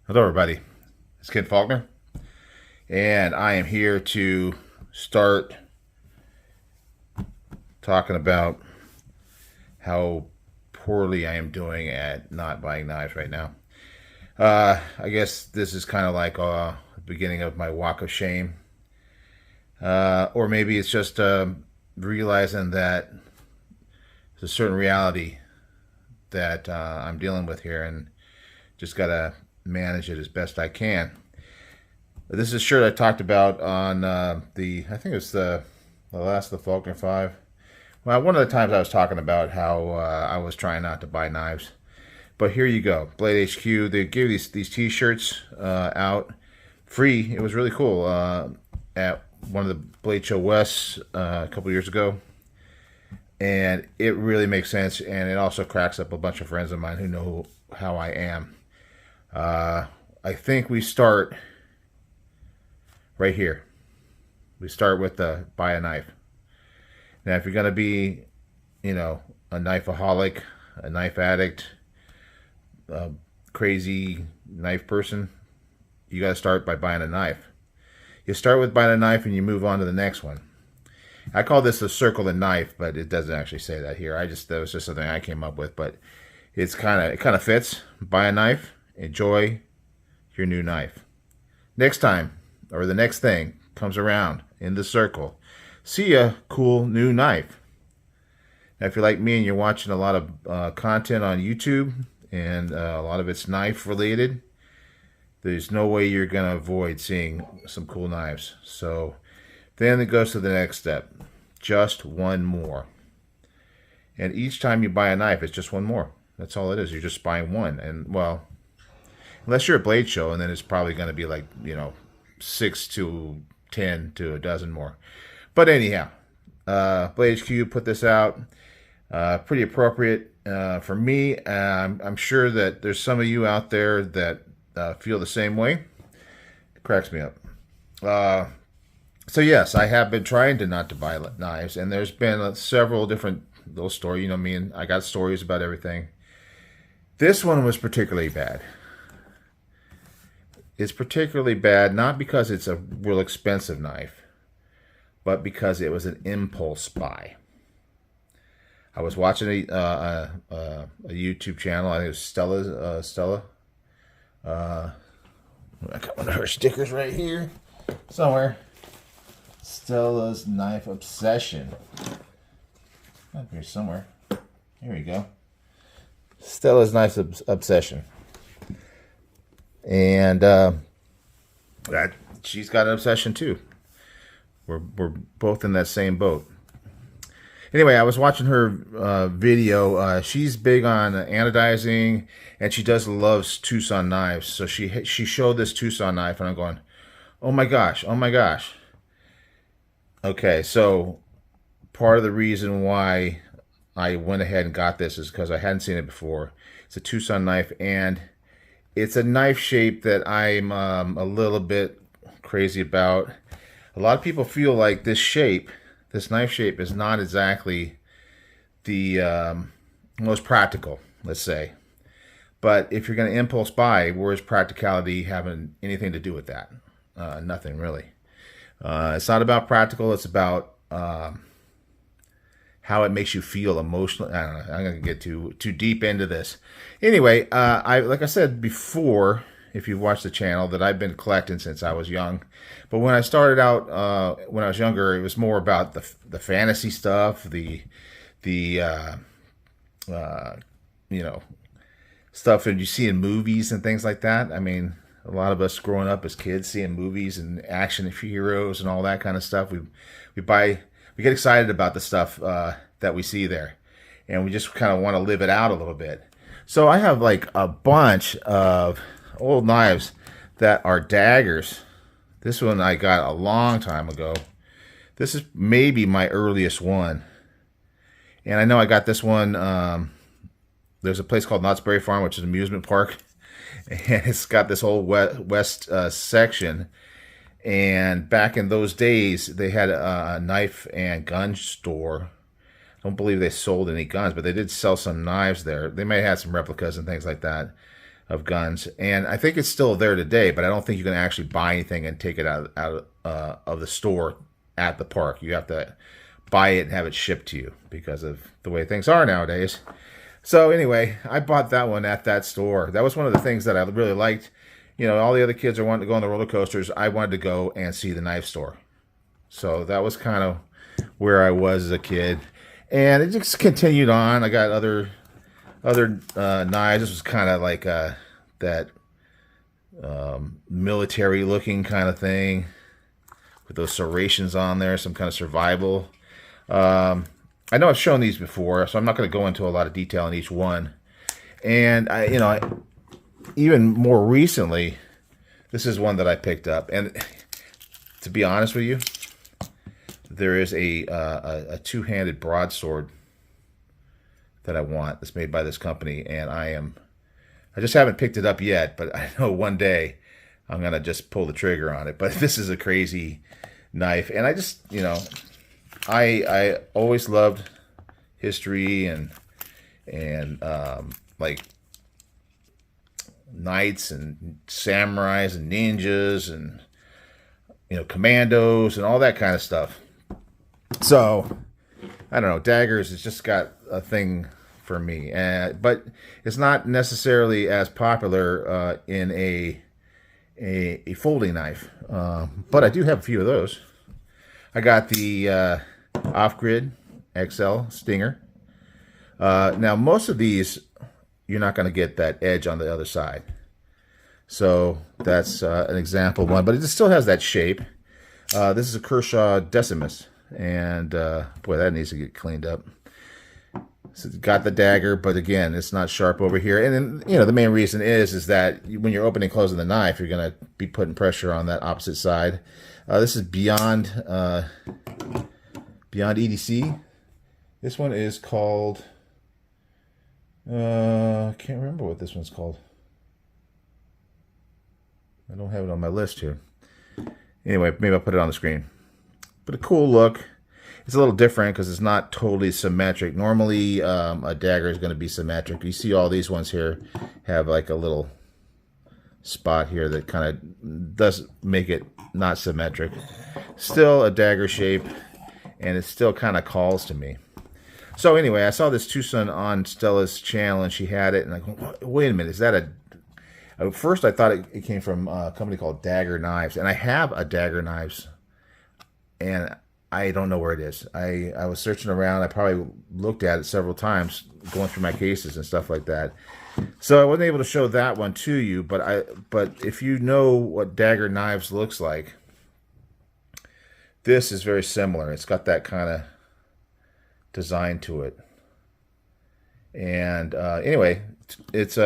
Hello, everybody. It's Ken Faulkner, and I am here to start talking about how poorly I am doing at not buying knives right now. I guess this is kind of like the beginning of my walk of shame, or maybe it's just realizing that there's a certain reality that I'm dealing with here, and just gotta manage it as best I can. This is a shirt I talked about on I think it was the last of the Faulkner 5. Well, one of the times I was talking about how I was trying not to buy knives. But here you go, Blade HQ. They gave these T-shirts out free. It was really cool at one of the Blade Show West a couple years ago. And it really makes sense, and it also cracks up a bunch of friends of mine who know how I am. I think we start right here. We start with the buy a knife. Now, if you're going to be, a knifeaholic, a knife addict, a crazy knife person, you got to start by buying a knife. You start with buying a knife and you move on to the next one. I call this the circle and knife, but it doesn't actually say that here. That was just something I came up with, but it kind of fits. Buy a knife, enjoy your new knife. Next time, or the next thing comes around in the circle, see a cool new knife. Now, if you're like me and you're watching a lot of content on YouTube and a lot of it's knife related, there's no way you're going to avoid seeing some cool knives. So then it goes to the next step. Just one more. And each time you buy a knife, it's just one more. That's all it is. You're just buying one. And, well, unless you're a Blade Show, and then it's probably going to be like, 6 to 10 to a dozen more. But anyhow, Blade HQ put this out. Pretty appropriate for me. I'm sure that there's some of you out there that feel the same way. It cracks me up. So yes, I have been trying to not to buy knives, and there's been several different little stories. Me, and I got stories about everything. This one was particularly bad. It's particularly bad not because it's a real expensive knife, but because it was an impulse buy. I was watching a YouTube channel. I think it was Stella. I got one of her stickers right here somewhere. Stella's Knife Obsession. Up here somewhere. Here we go. Stella's Knife Obsession. And she's got an obsession too. We're both in that same boat. Anyway, I was watching her video. She's big on anodizing, and she loves Tucson knives. So she showed this Tucson knife, and I'm going, oh my gosh. Okay, so part of the reason why I went ahead and got this is because I hadn't seen it before. It's a Tucson knife, and it's a knife shape that I'm a little bit crazy about. A lot of people feel like this knife shape, is not exactly the most practical, let's say. But if you're going to impulse buy, where's practicality having anything to do with that? Nothing really. It's not about practical. It's about how it makes you feel emotionally. I don't know. I'm going to get too deep into this. Anyway, like I said before, if you've watched the channel, that I've been collecting since I was young. But when I started out, when I was younger, it was more about the fantasy stuff, the stuff that you see in movies and things like that. I mean, a lot of us growing up as kids, seeing movies and action heroes and all that kind of stuff, we get excited about the stuff that we see there, and we just kind of want to live it out a little bit. So I have like a bunch of old knives that are daggers. This one I got a long time ago. This is maybe my earliest one, and I know I got this one. There's a place called Knott's Berry Farm, which is an amusement park, and it's got this whole west section. And back in those days, they had a knife and gun store. I don't believe they sold any guns, but they did sell some knives there. They may have had some replicas and things like that. of guns, and I think it's still there today. But I don't think you can actually buy anything and take it out of the store at the park. You have to buy it and have it shipped to you because of the way things are nowadays. So anyway, I bought that one at that store. That was one of the things that I really liked. You know, all the other kids are wanting to go on the roller coasters. I wanted to go and see the knife store. So that was kind of where I was as a kid. And it just continued on. I got other knives. This was kind of like that military looking kind of thing with those serrations on there, some kind of survival. I know I've shown these before, so I'm not going to go into a lot of detail on each one. And even more recently, this is one that I picked up. And to be honest with you, there is a two-handed broadsword that I want that's made by this company, and I just haven't picked it up yet, but I know one day I'm gonna just pull the trigger on it. But this is a crazy knife, and I just, I always loved history and like knights and samurais and ninjas and commandos and all that kind of stuff. So I don't know, daggers has just got a thing for me, but it's not necessarily as popular in a folding knife. But I do have a few of those. I got the off-grid XL Stinger. Now most of these you're not going to get that edge on the other side, so that's an example one, but it still has that shape. This is a Kershaw Decimus, and boy, that needs to get cleaned up. So it's got the dagger, but again, it's not sharp over here. And then, the main reason is that when you're opening and closing the knife, you're going to be putting pressure on that opposite side. This is Beyond EDC. This one is called, I can't remember what this one's called. I don't have it on my list here. Anyway, maybe I'll put it on the screen. But a cool look. It's a little different because it's not totally symmetric. Normally, a dagger is going to be symmetric. You see all these ones here have like a little spot here that kind of does make it not symmetric. Still a dagger shape, and it still kind of calls to me. So anyway, I saw this Tucson on Stella's channel, and she had it, and I go, wait a minute, is that a... At first, I thought it came from a company called Dagger Knives, and I have a Dagger Knives, and I don't know where it is. I was searching around. I probably looked at it several times, going through my cases and stuff like that. So I wasn't able to show that one to you, but if you know what Dagger Knives looks like, this is very similar. It's got that kind of design to it. And anyway, it's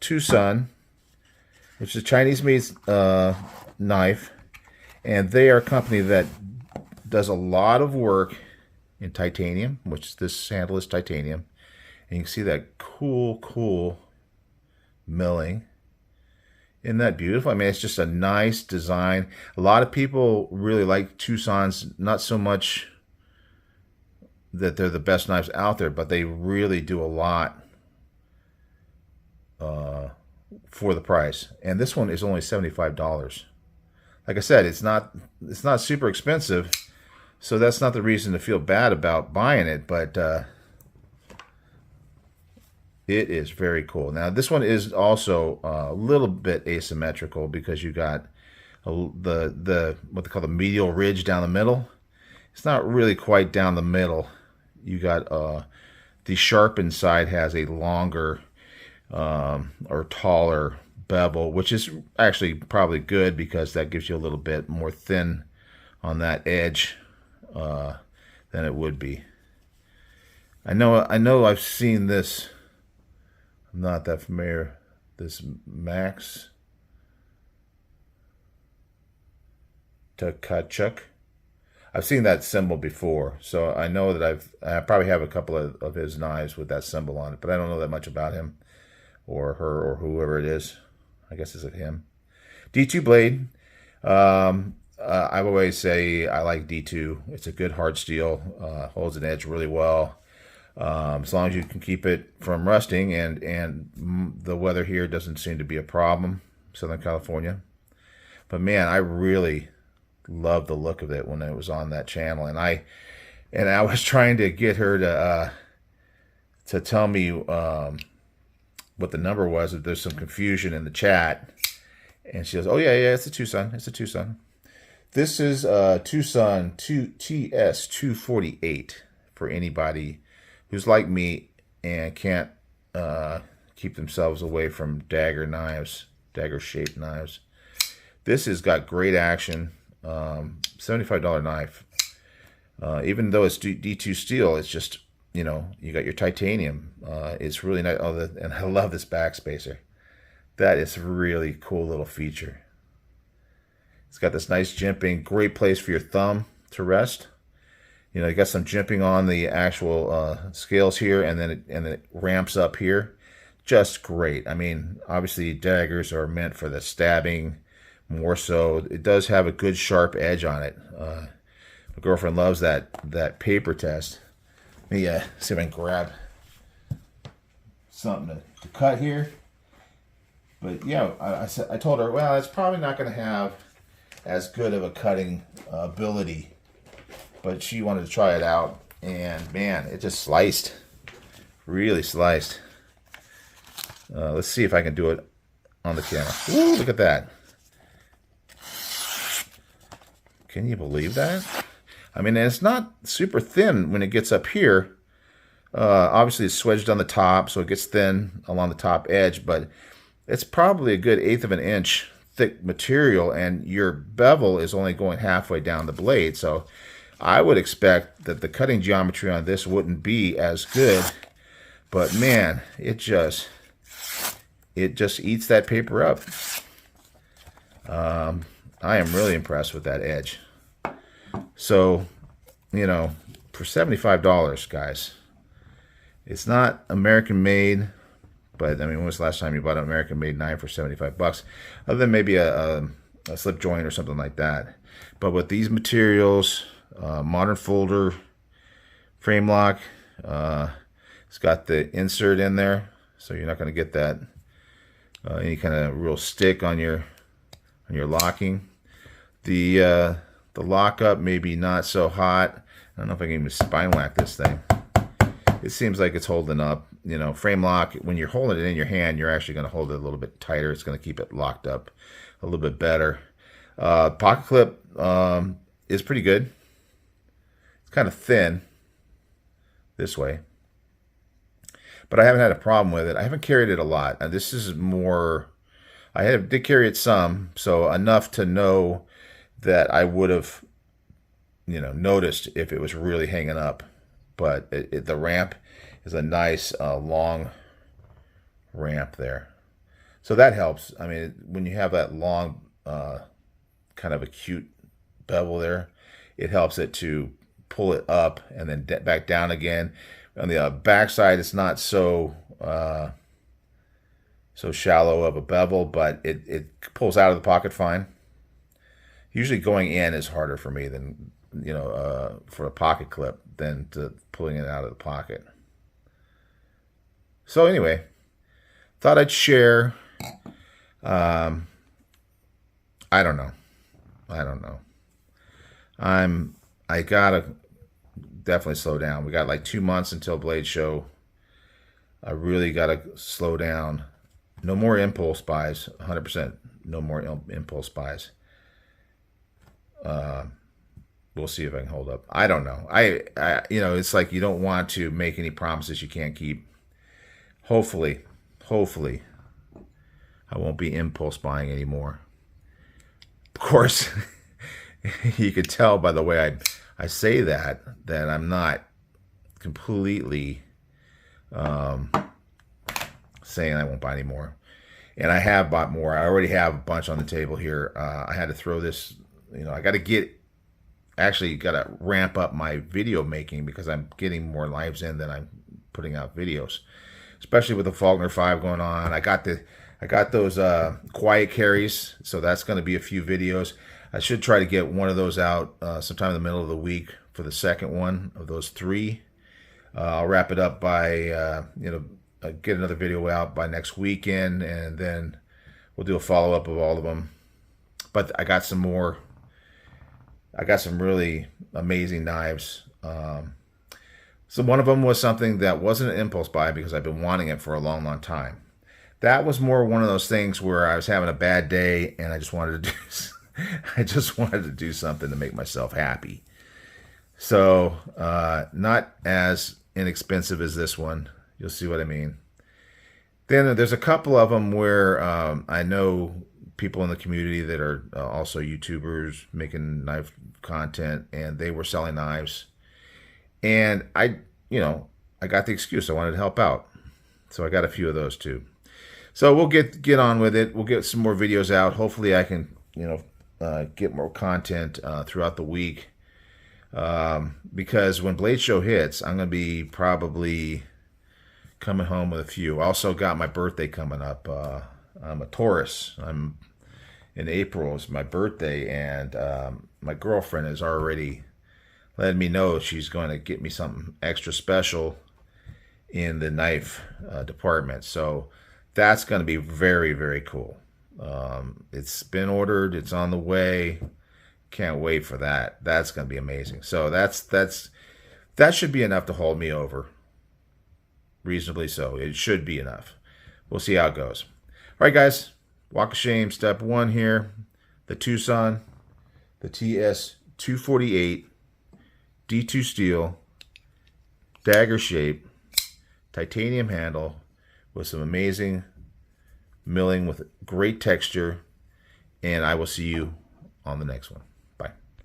Tucson, which is a Chinese-made knife, and they are a company that does a lot of work in titanium, which this handle is titanium, and you can see that cool milling. Isn't that beautiful? I mean, it's just a nice design. A lot of people really like Tucson's, not so much that they're the best knives out there, but they really do a lot for the price. And this one is only $75. Like I said, it's not super expensive, so that's not the reason to feel bad about buying it, but it is very cool. Now this one is also a little bit asymmetrical because you got the what they call the medial ridge down the middle. It's not really quite down the middle. You got the sharpened side has a longer or taller bevel, which is actually probably good because that gives you a little bit more thin on that edge than it would be. I know I've seen this. I'm not that familiar. This Max Takachuk. I've seen that symbol before, so I know that I probably have a couple of his knives with that symbol on it, but I don't know that much about him or her or whoever it is. I guess it's him. D2 blade. I always say I like D2. It's a good hard steel. Holds an edge really well. As long as you can keep it from rusting, and the weather here doesn't seem to be a problem, Southern California. But man, I really loved the look of it when it was on that channel, and I was trying to get her to tell me what the number was. If there's some confusion in the chat, and she goes, "Oh yeah, it's a Tucson. It's a Tucson. This is Tucson TS248 for anybody who's like me and can't keep themselves away from dagger knives, dagger-shaped knives. This has got great action. $75 knife. Even though it's D2 steel, it's just, you got your titanium. It's really nice. Oh, and I love this backspacer. That is a really cool little feature. It's got this nice jimping, great place for your thumb to rest. You got some jimping on the actual scales here, and then it ramps up here. Just great. I mean, obviously daggers are meant for the stabbing more so. It does have a good sharp edge on it. My girlfriend loves that paper test. Let me see if I can grab something to cut here. But yeah, I told her, well, it's probably not going to have as good of a cutting ability, but she wanted to try it out, and man, it just sliced, really sliced. Let's see if I can do it on the camera. Ooh, look at that. Can you believe that? I mean, it's not super thin when it gets up here. Obviously, it's swedged on the top, so it gets thin along the top edge, but it's probably a good 1/8 of an inch thick material, and your bevel is only going halfway down the blade. So I would expect that the cutting geometry on this wouldn't be as good, but man, it just eats that paper up. I am really impressed with that edge. So, for $75, guys, it's not American made, but I mean, when was the last time you bought an American made knife for $75? Other than maybe a slip joint or something like that. But with these materials, modern folder, frame lock, it's got the insert in there, so you're not going to get that any kind of real stick on your locking. The lockup maybe not so hot. I don't know if I can even spine whack this thing. It seems like it's holding up. Frame lock, when you're holding it in your hand, you're actually going to hold it a little bit tighter. It's going to keep it locked up a little bit better. Pocket clip is pretty good. It's kind of thin this way, but I haven't had a problem with it. I haven't carried it a lot. And this is more, did carry it some, so enough to know that I would have, noticed if it was really hanging up. But the ramp is a nice long ramp there, so that helps. I mean, when you have that long kind of acute bevel there, it helps it to pull it up and then back down again. On the back side, it's not so shallow of a bevel, but it pulls out of the pocket fine. Usually going in is harder for me than for a pocket clip than to pulling it out of the pocket. So anyway, thought I'd share. I don't know. I gotta definitely slow down. We got like 2 months until Blade Show. I really gotta slow down. No more impulse buys. 100%. No more impulse buys. We'll see if I can hold up. I don't know. It's like you don't want to make any promises you can't keep. Hopefully, I won't be impulse buying anymore. Of course, you could tell by the way I say that I'm not completely saying I won't buy any more. And I have bought more. I already have a bunch on the table here. I had to throw this. I got to ramp up my video making because I'm getting more lives in than I'm putting out videos, especially with the Faulkner 5 going on. I got those quiet carries, so that's going to be a few videos. I should try to get one of those out sometime in the middle of the week for the second one of those 3. I'll wrap it up by, get another video out by next weekend, and then we'll do a follow-up of all of them. But I got some more. I got some really amazing knives. So one of them was something that wasn't an impulse buy because I've been wanting it for a long, long time. That was more one of those things where I was having a bad day and I just wanted to do something to make myself happy. So not as inexpensive as this one. You'll see what I mean. Then there's a couple of them where I know people in the community that are also YouTubers making knife content, and they were selling knives. And I got the excuse. I wanted to help out. So I got a few of those too. So we'll get on with it. We'll get some more videos out. Hopefully I can, get more content throughout the week. Because when Blade Show hits, I'm going to be probably coming home with a few. I also got my birthday coming up. I'm a Taurus. I'm in April is my birthday, and my girlfriend has already let me know she's going to get me something extra special in the knife department. So that's going to be very, very cool. It's been ordered. It's on the way. Can't wait for that. That's going to be amazing. So that should be enough to hold me over. Reasonably so. It should be enough. We'll see how it goes. All right, guys. Walk of Shame, step 1 here. The Tucson, the TS248, D2 steel, dagger shape, titanium handle with some amazing milling with great texture. And I will see you on the next one.